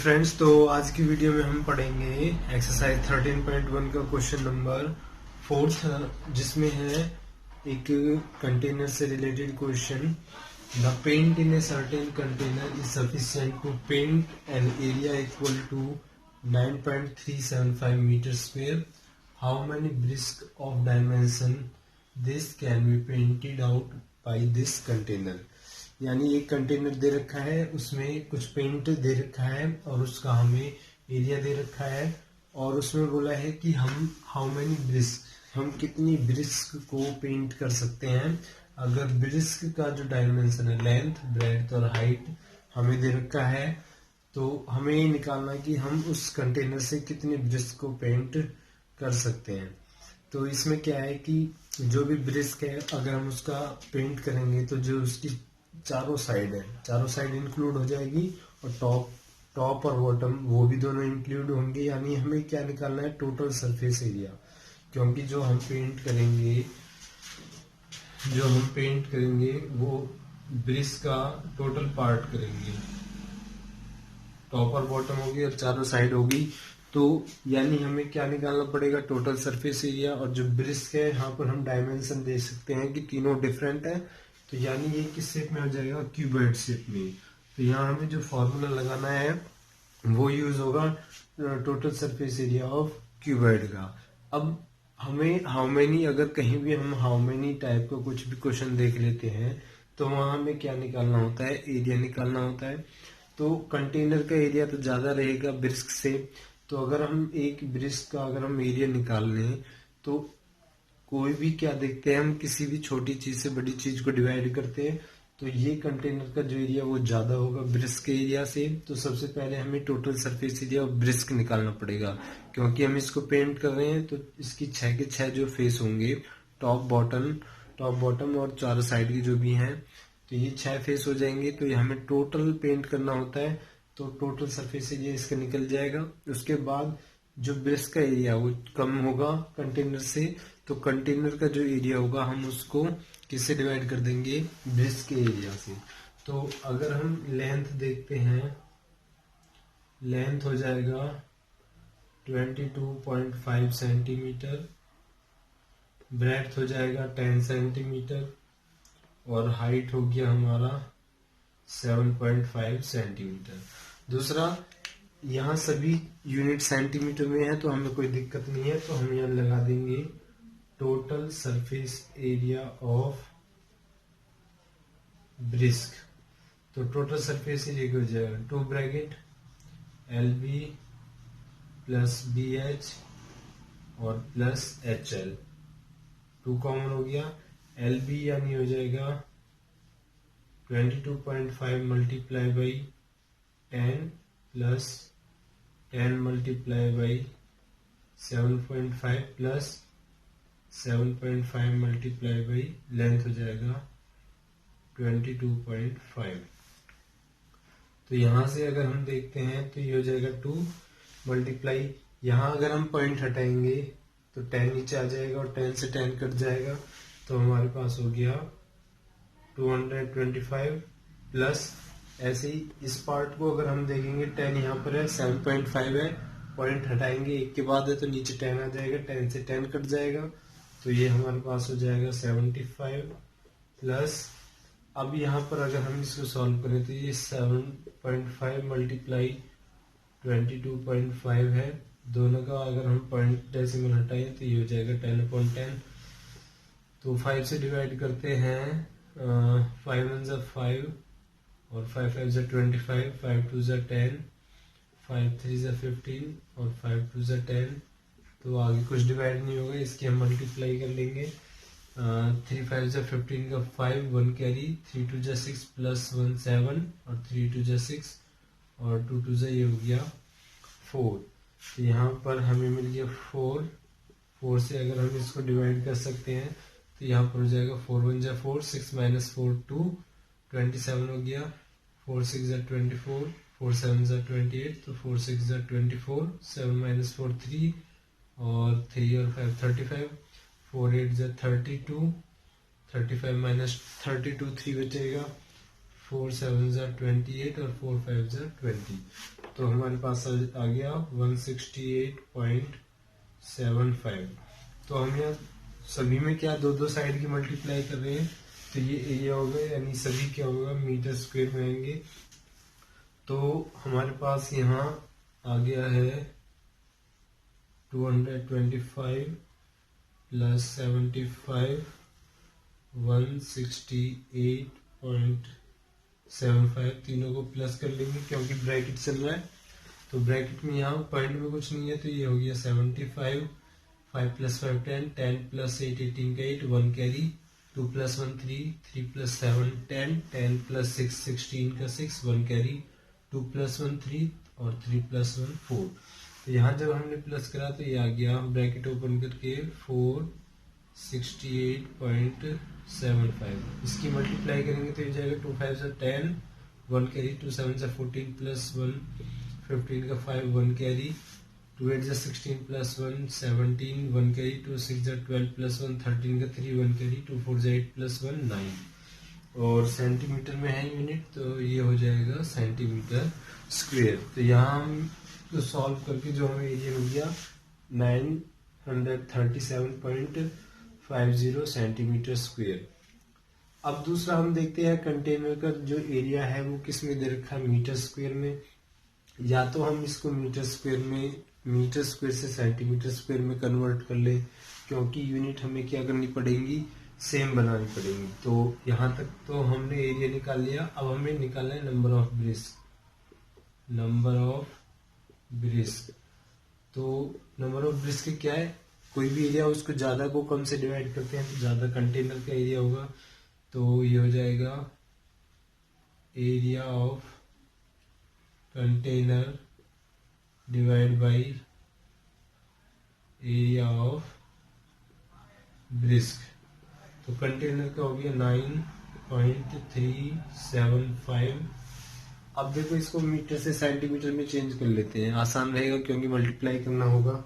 Friends, तो आज की वीडियो में हम पढ़ेंगे एक्सरसाइज 13.1 का क्वेश्चन नंबर 4, जिसमें है एक कंटेनर से related question. The paint in a certain container is sufficient to paint an area equal to 9.375 metre square. How many bricks of dimension this can be painted out by this container. यानी एक container दे रखा है, उसमें कुछ paint दे रखा है और उसका हमें एरिया दे रखा है, और उसमें बोला है कि हम हाउ मेनी ब्रिस्क, हम कितनी ब्रिस्क को पेंट कर सकते हैं। अगर ब्रिस्क का जो डायमेंशन है, लेंथ, ब्रेड्थ और हाइट हमें दे रखा है, तो हमें ये निकालना है कि हम उस कंटेनर से कितनी ब्रिस्क को पेंट कर सकते हैं। तो इसमें क्या है कि जो भी ब्रिस्क है, अगर हम उसका पेंट करेंगे तो जो उसकी चारों साइड इंक्लूड हो जाएगी, और टॉप और बॉटम वो भी दोनों इंक्लूड होंगे। यानी हमें क्या निकालना है, टोटल सरफेस एरिया। क्योंकि जो हम पेंट करेंगे वो ब्रिस्क का टोटल पार्ट करेंगे, टॉप और बॉटम होगी और चारों साइड होगी। तो यानी हमें क्या निकालना पड़ेगा, टोटल सरफेस एरिया। और जो ब्रिस्क है, यहाँ पर हम डायमेंशन दे सकते हैं कि तीनों डिफरेंट है, तो यानी ये किस शेप में हो जाएगा, क्यूबॉइड शेप में। तो यहाँ हमें जो फॉर्मूला लगाना है वो यूज होगा total surface area of cuboid का। अब हमें हाउ मेनी, अगर कहीं भी हम हाउ मेनी टाइप का कुछ भी क्वेश्चन देख लेते हैं, तो वहां हमें क्या निकालना होता है, एरिया निकालना होता है। तो कंटेनर का एरिया तो ज्यादा रहेगा ब्रिस्क से, तो अगर हम एक ब्रिस्क का अगर हम एरिया निकाल लें, तो कोई भी क्या देखते हैं, हम किसी भी छोटी चीज से बड़ी चीज को डिवाइड करते हैं, तो ये कंटेनर का जो एरिया वो ज्यादा होगा ब्रिस्क के एरिया से। तो सबसे पहले हमें टोटल सरफेस एरिया और ब्रिस्क निकालना पड़ेगा, क्योंकि हम इसको पेंट कर रहे हैं। तो इसकी 6 के 6 जो फेस होंगे, टॉप बॉटम और चारों साइड की जो भी हैं, तो ये 6 फेस हो जाएंगे। तो ये हमें टोटल पेंट करना होता है, तो टोटल सरफेस एरिया इसका निकल जाएगा। उसके बाद जो ब्रिस्क का एरिया वो कम होगा कंटेनर से, तो कंटेनर का जो एरिया होगा हम उसको किससे डिवाइड कर देंगे, ब्रिस्क के एरिया से। तो अगर हम लेंथ देखते हैं, लेंथ हो जाएगा 22.5 सेंटीमीटर, ब्रेड्थ हो जाएगा 10 सेंटीमीटर, और हाइट हो गया हमारा 7.5 सेंटीमीटर। दूसरा, यहाँ सभी यूनिट सेंटीमीटर में है, तो हमें कोई दिक्कत नहीं है, तो हम यहाँ लगा देंगे total surface area of brisk. तो टोटल सरफेस एरिया हो जाएगा 2 ब्रैकेट LB प्लस BH और प्लस HL, 2 कॉमन हो गया। LB यानी हो जाएगा 22.5 multiply by 10 plus 10 multiply by 7.5 plus 7.5 multiply by length हो जाएगा 22.5। तो यहां से अगर हम देखते हैं तो ये हो जाएगा 2 मल्टीप्लाई, यहाँ अगर हम पॉइंट हटाएंगे तो 10 नीचे आ जाएगा और 10 से 10 कट जाएगा, तो हमारे पास हो गया 225 प्लस, ऐसे ही इस पार्ट को अगर हम देखेंगे 10 यहाँ पर है, 7.5 है, पॉइंट हटाएंगे एक के बाद है तो नीचे 10 आ जाएगा, 10 से 10 कट जाएगा, तो ये हमारे पास हो जाएगा 75 प्लस। अब यहाँ पर अगर हम इसको सॉल्व करें तो ये 7.5 मल्टीप्लाई 22.5 है, दोनों का अगर हम पॉइंट डेसिमल हटाएं तो ये हो जाएगा 10/10। तो 5 से डिवाइड करते हैं, 5 1 जा 5 और 5 5 जा 25, 5 2 जा 10, 5 3 जा 15 और 5 2 जा 10। तो आगे कुछ डिवाइड नहीं होगा, इसकी हम मल्टीप्लाई कर लेंगे। 3 5 जा 15 का 5, 1 कैरी, 3 2 जा 6 प्लस 1 7 और 3 2 जा 6 और 2 2 जा ये हो गया 4। तो यहाँ पर हमें मिल गया 4 से अगर हम इसको डिवाइड कर सकते हैं तो यहाँ पर हो जाएगा 4 1 जा 4, 6 माइनस 4 2, 27 हो गया, 4 6 जा 24, 4 7 जा 28, तो 4 6 जा 24, 7 माइनस 4 3 और 3 और 5 35, 4 8 जा 32, 35 माइनस 32 3 बचेगा, 4 7 जा 28 और 4 5 जा 20। तो हमारे पास आ गया 168.75। तो हम यहाँ सभी में क्या दो दो साइड की मल्टीप्लाई कर रहे हैं, तो ये एरिया होगा, यानी सभी क्या होगा मीटर स्क्वायर में आएंगे। तो हमारे पास यहाँ आ गया है 225 प्लस 75 168.75, तीनों को प्लस कर लेंगे क्योंकि ब्रैकेट चल रहा है। तो ब्रैकेट में यहाँ पॉइंट में कुछ नहीं है, तो ये हो गया 75, 5 प्लस 5 10, 10 प्लस 8 18 का 8, 1 कैरी, 2 प्लस 1 3, 3 प्लस 7 10, 10 प्लस 6 16 का 6, 1 कैरी, 2 प्लस 1 3 और 3 प्लस 1 4। तो यहाँ जब हमने प्लस करा तो ये आ गया, ब्रैकेट ओपन करके 468.75। इसकी मल्टीप्लाई करेंगे तो ये जाएगा 2 5 से 10, 1 कैरी, 2 7 से 14 प्लस 1 15 का 5, 1 कैरी, 2 8 से 16 प्लस 1 17, 1 कैरी, 2 6 से 12 प्लस 1 13 का 3, 1 कैरी, 2 4 से 8 प्लस 1 9। और सेंटीमीटर में है यूनिट, तो ये हो जाएगा सेंटीमीटर स्क्वायर। तो यहाँ हम तो सॉल्व करके जो हमें एरिया मिल गया 937.50 सेंटीमीटर स्क्वायर। अब दूसरा हम देखते हैं कंटेनर का जो एरिया है वो किस में दे रखा है, मीटर स्क्वायर में। या तो हम इसको मीटर स्क्वायर से सेंटीमीटर स्क्वायर में कन्वर्ट कर ले, क्योंकि यूनिट हमें क्या करनी पड़ेगी, सेम बनानी पड़ेगी। तो यहाँ तक तो हमने एरिया निकाल लिया। अब हमें निकालना है नंबर ऑफ ब्रिस्क। तो नंबर ऑफ ब्रिस्क क्या है, कोई भी एरिया उसको ज्यादा को कम से डिवाइड करते हैं तो ज्यादा कंटेनर का एरिया होगा। तो ये हो जाएगा area of container divide by area of brisk. तो कंटेनर का हो गया 9.375। अब देखो इसको मीटर से सेंटीमीटर में चेंज कर लेते हैं, आसान रहेगा क्योंकि मल्टीप्लाई करना होगा।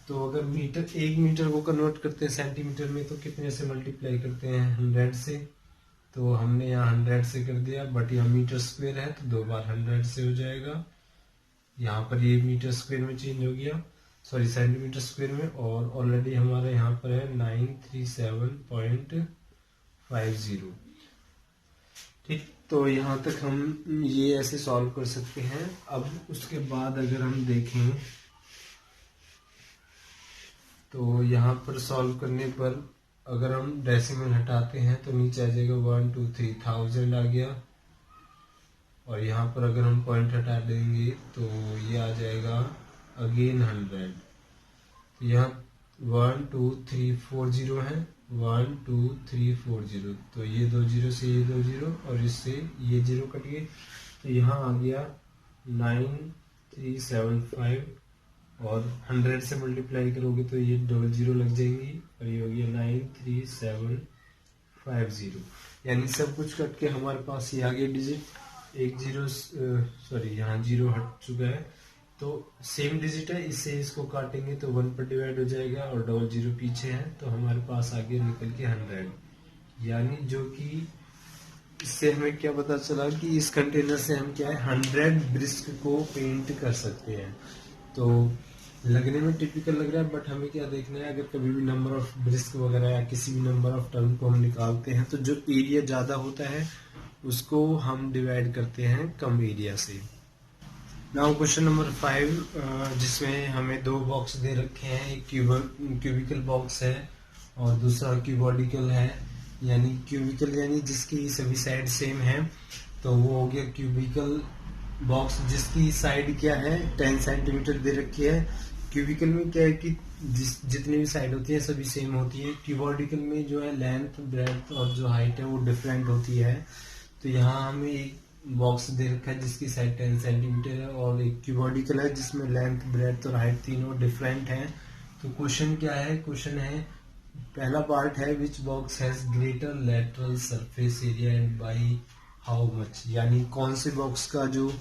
तो अगर एक मीटर को कन्वर्ट करते हैं सेंटीमीटर में तो कितने से मल्टीप्लाई करते हैं, 100 से। तो हमने यहाँ 100 से कर दिया, बट यहाँ मीटर स्क्वायर है तो 2 बार 100 से हो जाएगा। यहाँ पर ये मीटर स्क्वायर में चेंज हो गया, सॉरी सेंटीमीटर स्क्वायर में। और ऑलरेडी हमारा यहाँ पर है 937.50। ठीक, तो यहाँ तक हम ये ऐसे सॉल्व कर सकते हैं। अब उसके बाद अगर हम देखें तो यहाँ पर सॉल्व करने पर अगर हम डेसिमल हटाते हैं तो नीचे आ जाएगा 1 2 3 1000 आ गया। और यहाँ पर अगर हम पॉइंट हटा देंगे तो ये आ जाएगा अगेन 100। तो यहाँ 1 2 3 4 0 है, 1 2 3 4 0। तो ये 2 0 से ये 2 0 और इससे ये 0 कट गए। तो यहाँ आ गया 9375। और 100 से मल्टीप्लाई करोगे तो ये 00 लग जाएंगी और ये हो गया 93750। यानी सब कुछ कट के हमारे पास ये आ गया डिजिट। एक जीरो, सॉरी यहाँ 0 हट चुका है तो सेम डिजिट है, इससे इसको काटेंगे तो 1 पर डिवाइड हो जाएगा और 00 पीछे है तो हमारे पास आगे निकल के 100। यानी जो कि इससे हमें क्या पता चला कि इस कंटेनर से हम क्या है 100 ब्रिस्क को पेंट कर सकते हैं। तो लगने में टिपिकल लग रहा है, बट हमें क्या देखना है, अगर कभी भी नंबर ऑफ ब्रिस्क वगैरह या किसी भी नंबर ऑफ टर्म को हम निकालते हैं तो जो एरिया ज्यादा होता है उसको हम डिवाइड करते हैं कम एरिया से। नाउ क्वेश्चन नंबर 5, जिसमें हमें दो बॉक्स दे रखे हैं, एक क्यूबिकल बॉक्स है और दूसरा क्यूबॉडिकल है। यानी क्यूबिकल यानी जिसकी सभी साइड सेम है, तो वो हो गया क्यूबिकल बॉक्स जिसकी साइड क्या है 10 सेंटीमीटर दे रखी है। क्यूबिकल में क्या है कि जितनी भी साइड होती है सभी सेम होती है। क्यूबॉडिकल में जो है लेंथ ब्रेड्थ और जो हाइट है वो डिफरेंट होती है। तो यहाँ हमें एक बॉक्स दे रखा है जिसकी साइड 10 सेंटीमीटर है और एक क्यूबॉडिकल है जिसमें लेंथ ब्रेड्थ और हाइट तीनों डिफरेंट है। तो क्वेश्चन क्या है, क्वेश्चन है पहला पार्ट है which box has greater lateral surface area and by how much. यानी कौन से बॉक्स का जो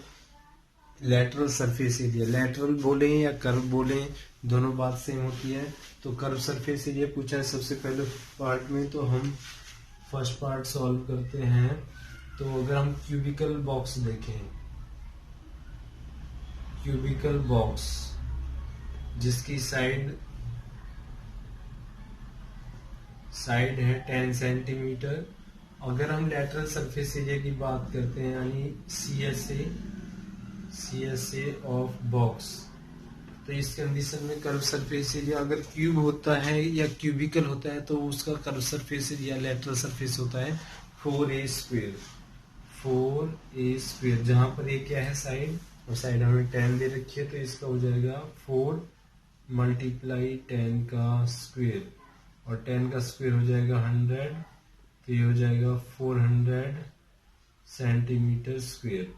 लेटरल सरफेस एरिया, लेटरल बोले या कर्व बोले दोनों बात सेम होती है। तो कर्व सरफेस एरिया पूछा है सबसे पहले पार्ट में, तो हम फर्स्ट पार्ट सॉल्व करते हैं। तो अगर हम क्यूबिकल बॉक्स देखें क्यूबिकल बॉक्स जिसकी साइड है 10 सेंटीमीटर। अगर हम लेटरल सरफेस एरिया की बात करते हैं यानी C S A of box, तो इस कंडीशन में कर्व सरफेस एरिया अगर क्यूब होता है या क्यूबिकल होता है तो उसका curve surface area lateral surface होता है 4a स्क्वेयर, जहां पर ये क्या है साइड, और साइड हमें 10 दे रखी है तो इसका हो जाएगा 4 मल्टीप्लाई 10 का स्क्वेयर, और 10 का स्क्वेयर हो जाएगा 100, तो ये हो जाएगा 400 सेंटीमीटर स्क्वेयर।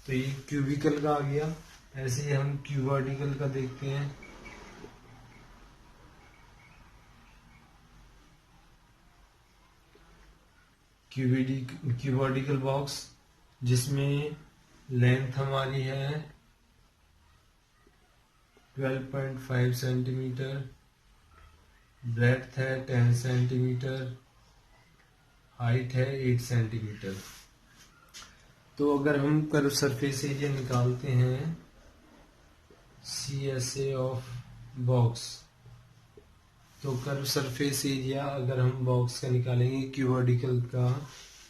तो ये क्यूबिकल का आ गया। ऐसे ही हम क्यूबॉडिकल का देखते हैं। क्यूबॉडिकल बॉक्स जिसमें लेंथ हमारी है 12.5 सेंटीमीटर, ब्रेड्थ है 10 सेंटीमीटर, हाइट है 8 सेंटीमीटर। तो अगर हम कर्व सरफेस एरिया निकालते हैं CSA ऑफ बॉक्स, तो कर्व सरफेस एरिया अगर हम बॉक्स का निकालेंगे क्यूबॉडिकल का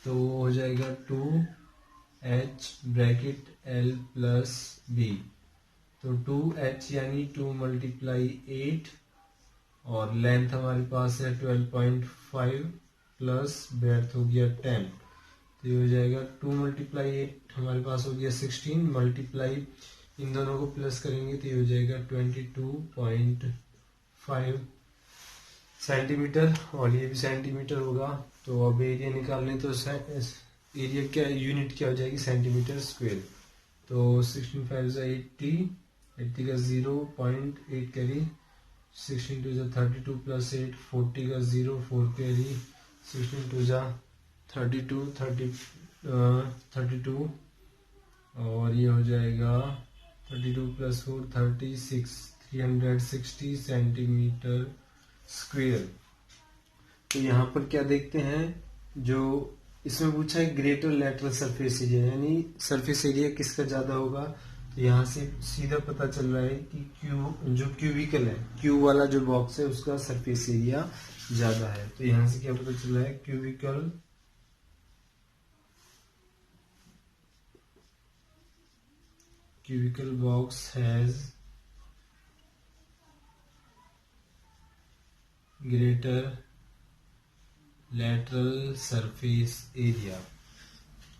तो वो हो जाएगा 2h bracket L plus B। तो 2h यानी 2 मल्टीप्लाई 8, और लेंथ हमारे पास है 12.5 प्लस ब्रेड्थ हो गया 10, तो ये हो जाएगा 2 मल्टीप्लाई 8 हमारे पास हो गया 16, मल्टीप्लाई इन दोनों को प्लस करेंगे तो ये हो जाएगा 22.5 सेंटीमीटर, और ये भी सेंटीमीटर होगा। तो अब एरिया निकालने तो एरिया क्या यूनिट क्या हो जाएगी, सेंटीमीटर स्क्वायर। तो 16 5 80, 80 का 0.8 कैरी, 16 2 32 प्लस 8 40 का 0 4 कैरी, 16 2 32, और ये हो जाएगा 32 प्लस 4 36, 360 सेंटीमीटर स्क्वायर। तो यहाँ पर क्या देखते हैं, जो इसमें पूछा है ग्रेटर लेटरल सरफेस एरिया, यानी सरफेस एरिया किसका ज्यादा होगा। तो यहाँ से सीधा पता चल रहा है कि जो क्यूबिकल है, क्यू वाला जो बॉक्स है उसका सरफेस एरिया ज्यादा है। तो यहाँ से क्या पता चल रहा है, cubical box has greater lateral surface area,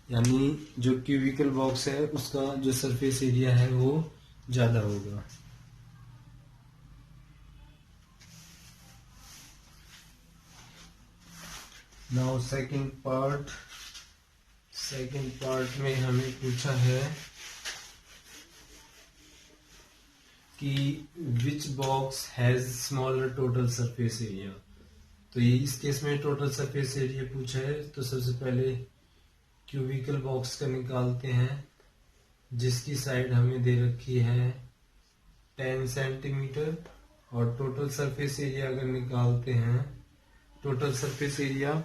यानी जो क्यूबिकल बॉक्स है उसका जो सरफेस एरिया है वो ज्यादा होगा। नाउ सेकंड पार्ट में हमें पूछा है कि which box has smaller total surface area. तो ये इस केस में टोटल सरफेस एरिया पूछा है, तो सबसे पहले क्यूबिकल बॉक्स का निकालते हैं जिसकी साइड हमें दे रखी है 10 सेंटीमीटर, और टोटल सरफेस एरिया अगर निकालते हैं टोटल सरफेस एरिया,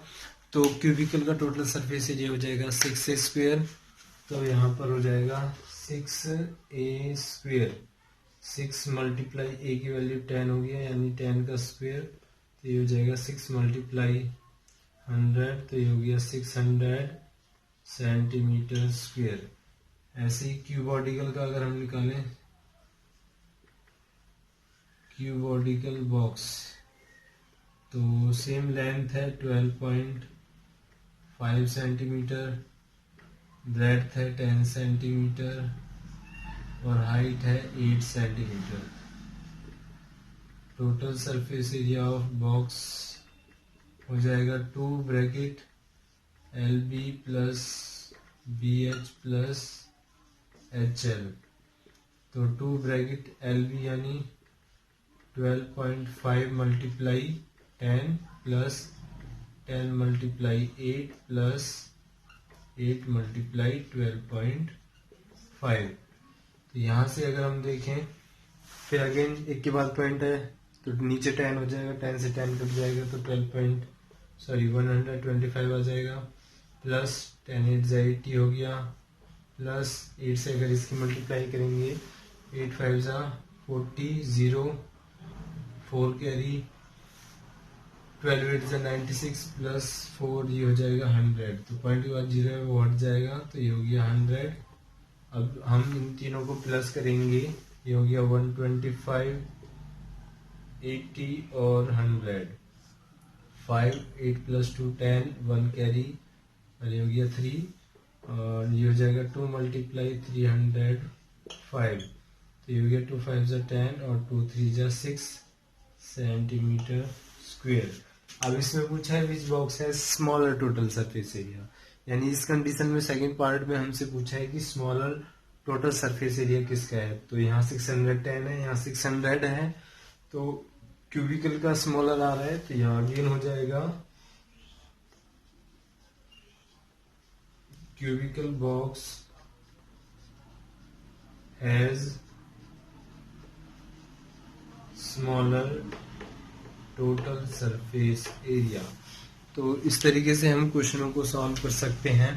तो क्यूबिकल का टोटल सरफेस एरिया हो जाएगा 6a स्क्वेयर। तो यहाँ पर हो जाएगा 6a स्क्वेयर, 6 मल्टीप्लाई a की वैल्यू 10 हो गया यानी 10 का स्क्वेयर, तो ये हो जाएगा 6 मल्टीप्लाई 100, तो ये हो गया 600 सेंटीमीटर स्क्वेयर। ऐसे ही क्यूबॉडिकल का अगर हम निकालें, क्यूबॉडिकल बॉक्स तो सेम लेंथ है 12.5 सेंटीमीटर, ब्रेड्थ है 10 सेंटीमीटर, और हाइट है 8 centimetre. Total surface area of box हो जाएगा 2 bracket LB plus BH plus HL। तो 2 ब्रैकेट LB यानी 12.5 multiply 10 plus 10 multiply 8 plus 8 multiply 12.5। तो यहाँ से अगर हम देखें, फिर अगेन एक के बाद पॉइंट है तो नीचे 10 हो जाएगा, 10 से 10 कट जाएगा तो 125 आ जाएगा, प्लस 10 8 80 हो गया, प्लस 8 से अगर इसकी मल्टीप्लाई करेंगे 8 5 जा 40, 0 4 कैरी, 12 8 जा 96 प्लस 4 ये हो जाएगा 100। तो पॉइंट के बाद 0 है वो हट जाएगा, तो ये हो गया 100। अब हम इन तीनों को प्लस करेंगे, ये हो गया 125, 80 और 100। 5 8 प्लस 2 10, 1 कैरी और ये हो गया 3 और ये हो जाएगा 2 मल्टीप्लाई 305। तो ये हो गया 2 5 जा 10 और 2 3 जा 6 सेंटीमीटर स्क्वायर। अब इसमें पूछा है विच बॉक्स है स्मॉलर टोटल सरफेस एरिया, यानी इस कंडीशन में सेकंड पार्ट में हमसे पूछा है कि स्मॉलर टोटल सरफेस एरिया किसका है। तो यहाँ 610 है, यहाँ 600 है, तो क्यूबिकल का स्मॉलर आ रहा है, तो यहाँ अगेन हो जाएगा cubical box has smaller total surface area. तो इस तरीके से हम क्वेश्चनों को सॉल्व कर सकते हैं।